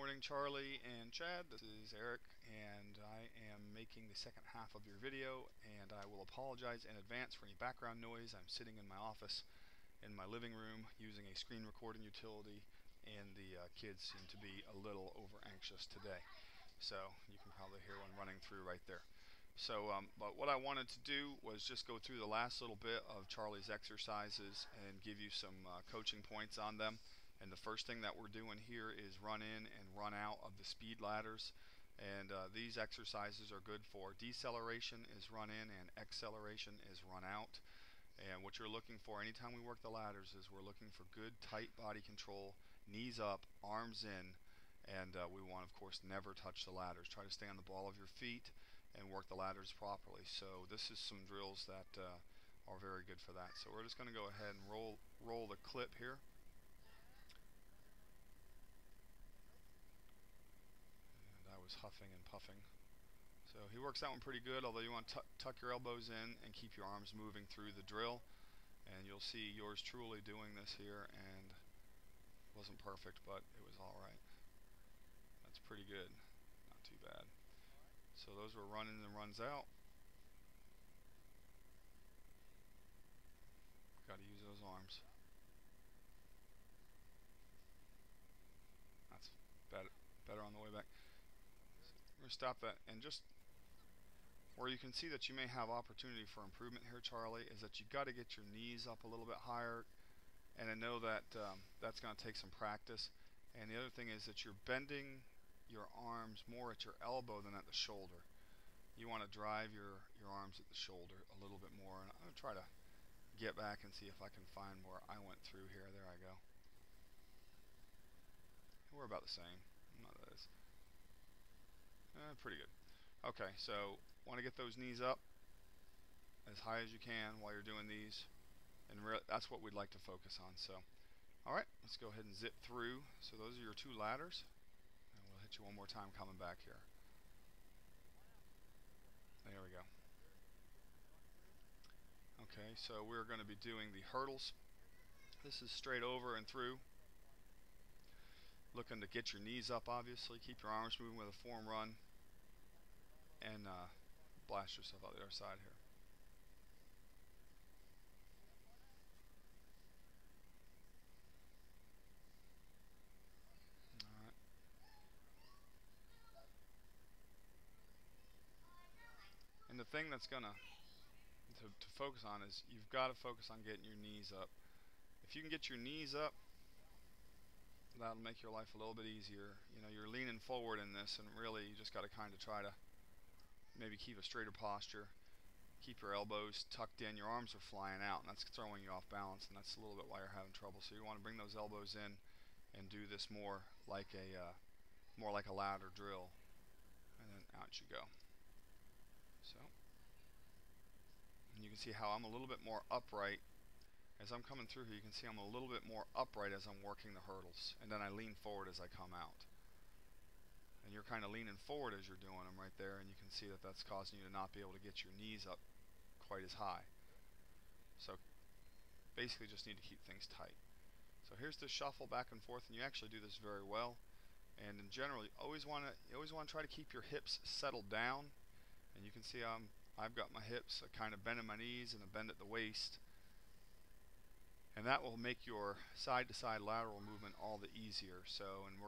morning, Charlie and Chad. This is Eric, and I am making the second half of your video, and I will apologize in advance for any background noise. I'm sitting in my office in my living room using a screen recording utility, and the kids seem to be a little over anxious today. So you can probably hear one running through right there. But what I wanted to do was just go through the last little bit of Charlie's exercises and give you some coaching points on them. And the first thing that we're doing here is run in and run out of the speed ladders. And these exercises are good for deceleration is run in and acceleration is run out. And what you're looking for anytime we work the ladders is we're looking for good tight body control, knees up, arms in, and we want, of course, never touch the ladders. Try to stay on the ball of your feet and work the ladders properly. So this is some drills that are very good for that. So we're just going to go ahead and roll the clip here. And I was huffing and puffing. So he works that one pretty good, although you want to tuck your elbows in and keep your arms moving through the drill. And you'll see yours truly doing this here, and it wasn't perfect, but it was all right. That's pretty good, not too bad. So those were running and runs out. Got to use those arms. That's better on the way back. So we're going to stop that, and just where you can see that you may have opportunity for improvement here, Charlie, is that you've got to get your knees up a little bit higher. And I know that that's going to take some practice. And the other thing is that you're bending your arms more at your elbow than at the shoulder. You want to drive your arms at the shoulder a little bit more. And I'm going to try to get back and see if I can find where I went through here. There I go. We're about the same. Not that is. Pretty good. Okay, so want to get those knees up as high as you can while you're doing these. And that's what we'd like to focus on. So, alright, let's go ahead and zip through. So those are your two ladders. And we'll hit you one more time coming back here. There we go. Okay, so we're going to be doing the hurdles. This is straight over and through. Looking to get your knees up, obviously. Keep your arms moving with a form run. And blast yourself out the other side here. Alright. And the thing that's going to focus on is you've got to focus on getting your knees up. If you can get your knees up, that'll make your life a little bit easier. You know, you're leaning forward in this, and really you just got to kind of try to maybe keep a straighter posture. Keep your elbows tucked in. Your arms are flying out, and that's throwing you off balance, and that's a little bit why you're having trouble. So you want to bring those elbows in and do this more like a ladder drill, and then out you go. So, and you can see how I'm a little bit more upright as I'm coming through here. You can see I'm a little bit more upright as I'm working the hurdles, and then I lean forward as I come out. And you're kind of leaning forward as you're doing them right there, and you can see that that's causing you to not be able to get your knees up quite as high. So basically just need to keep things tight. So here's the shuffle back and forth, and you actually do this very well. And in general, you always want to try to keep your hips settled down. And you can see I've got my hips kind of bending my knees and a bend at the waist. And that will make your side-to-side lateral movement all the easier. So, and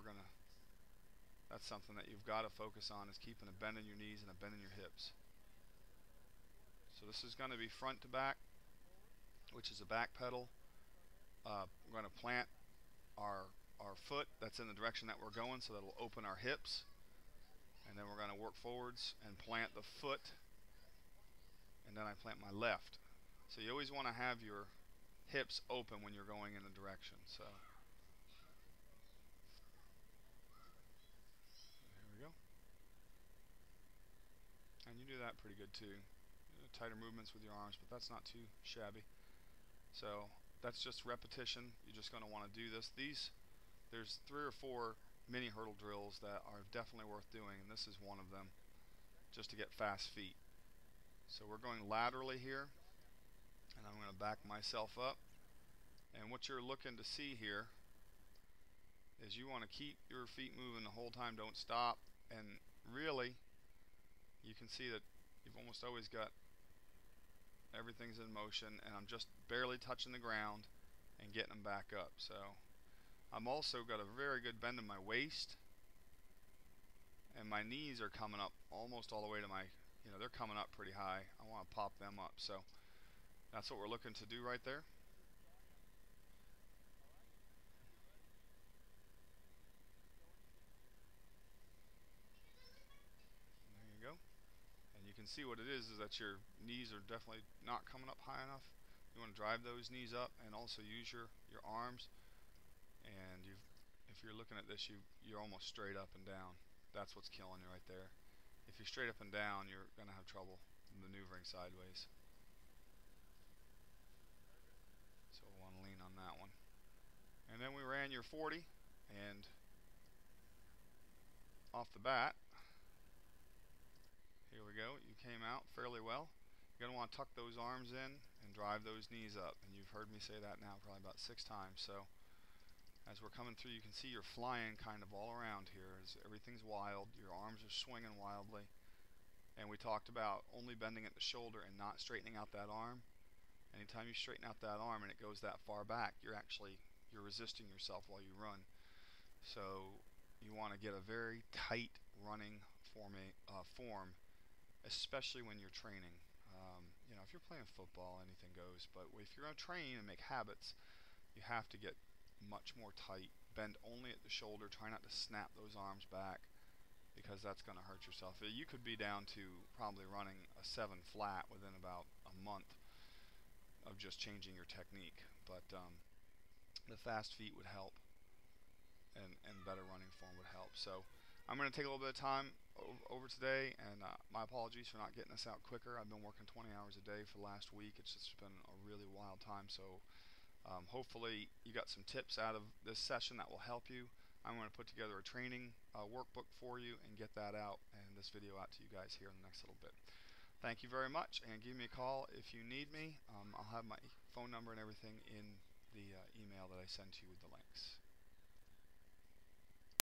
that's something that you've got to focus on, is keeping a bend in your knees and a bend in your hips. So this is going to be front to back, which is a back pedal. We're going to plant our foot that's in the direction that we're going, so that'll open our hips. And then we're going to work forwards and plant the foot, and then I plant my left. So you always want to have your hips open when you're going in a direction. So there we go. And you do that pretty good too. Tighter movements with your arms, but that's not too shabby. So that's just repetition. You're just going to want to do this. There's 3 or 4 mini hurdle drills that are definitely worth doing, and this is one of them, just to get fast feet. So we're going laterally here, and I'm going to back myself up. And what you're looking to see here is you want to keep your feet moving the whole time. Don't stop. And really, you can see that you've almost always got everything's in motion, and I'm just barely touching the ground and getting them back up. So I'm also got a very good bend in my waist, and my knees are coming up almost all the way to my, they're coming up pretty high. I want to pop them up. So that's what we're looking to do right there. There you go. And you can see what it is that your knees are definitely not coming up high enough. You want to drive those knees up and also use your arms. And if you're looking at this, you're almost straight up and down. That's what's killing you right there. If you're straight up and down, you're going to have trouble maneuvering sideways. So we'll want to lean on that one. And then we ran your 40, and off the bat, here we go. You came out fairly well. You're going to want to tuck those arms in and drive those knees up. And you've heard me say that now probably about 6 times. So as we're coming through, you can see you're flying kind of all around here. As everything's wild. Your arms are swinging wildly. And we talked about only bending at the shoulder and not straightening out that arm. Anytime you straighten out that arm and it goes that far back, you're resisting yourself while you run. So you want to get a very tight running form, especially when you're training. If you're playing football, anything goes. But if you're going to train and make habits, you have to get much more tight. Bend only at the shoulder. Try not to snap those arms back, because that's going to hurt yourself. You could be down to probably running a 7 flat within about a month of just changing your technique. But the fast feet would help, and better running form would help. So I'm going to take a little bit of time over today, and my apologies for not getting this out quicker. I've been working 20 hours a day for the last week. It's just been a really wild time. So hopefully you got some tips out of this session that will help you. I'm going to put together a training workbook for you and get that out, and this video out to you guys here in the next little bit. Thank you very much, and give me a call if you need me. I'll have my phone number and everything in the email that I send to you with the links.